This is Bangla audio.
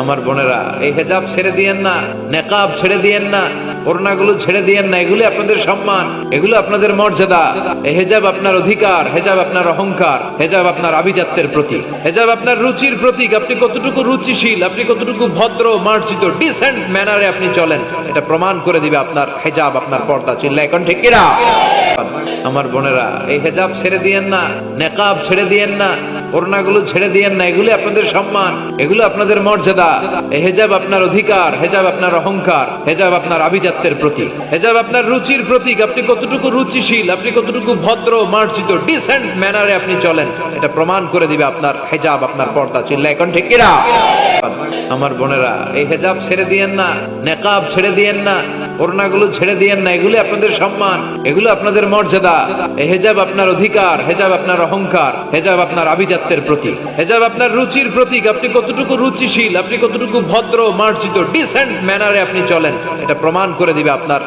আমার বোনেরা, এই হেজাব ছেড়ে দিয়েন না, নেকাব ছেড়ে দিয়েন না, ওড়নাগুলো ছেড়ে দিয়েন না। এগুলি আপনাদের সম্মান, এগুলো আপনাদের মর্যাদা। এই হেজাব আপনার অধিকার, হেজাব আপনার অহংকার, হেজাব আপনার আভিজাত্যের প্রতীক, হেজাব আপনার রুচির প্রতীক। আপনি কতটুকু রুচিশীল, আপনি কতটুকু ভদ্র, মার্জিত, ডিসেন্ট ম্যানারে আপনি চলেন, এটা প্রমাণ করে দিবে আপনার হেজাব, আপনার পর্দা। চিল্লা এখন ঠিক কিনা? আমার বোনেরা, এই হেজাব ছেড়ে দিয়েন না, নেকাব ছেড়ে দিয়েন না, ওড়নাগুলো ছেড়ে দিয়েন না। এগুলি আপনাদের সম্মান, এগুলো আপনাদের মর্যাদা। এই হেজাব আপনার অধিকার, হেজাব আপনার অহংকার, হেজাব আপনার আভিজাত্যের প্রতীক, হেজাব আপনার রুচির প্রতীক। আপনি কতটুকু রুচিশীল, আপনি কতটুকু ভদ্র, মার্জিত, ডিসেন্ট ম্যানারে আপনি চলেন, এটা প্রমাণ করে দিবে আপনার হেজাব, আপনার পর্দা। চিল্লা এখন ঠিক কিনা? আমার বোনেরা, এই হেজাব ছেড়ে দিয়েন না, নেকাব ছেড়ে দিয়েন না, ওড়নাগুলো ছেড়ে দিয়েন না। এগুলি আপনাদের সম্মান, এগুলো আপনাদের মর্যাদা। এই হেজাব আপনার অধিকার, হেজাব আপনার অহংকার, হেজাব আপনার আভিজাত্যের প্রতীক, হেজাব আপনার রুচির প্রতীক। আপনি কতটুকু রুচিশীল, আপনি কতটুকু ভদ্র, মার্জিত, ডিসেন্ট ম্যানারে আপনি চলেন, এটা প্রমাণ করে দিবে আপনার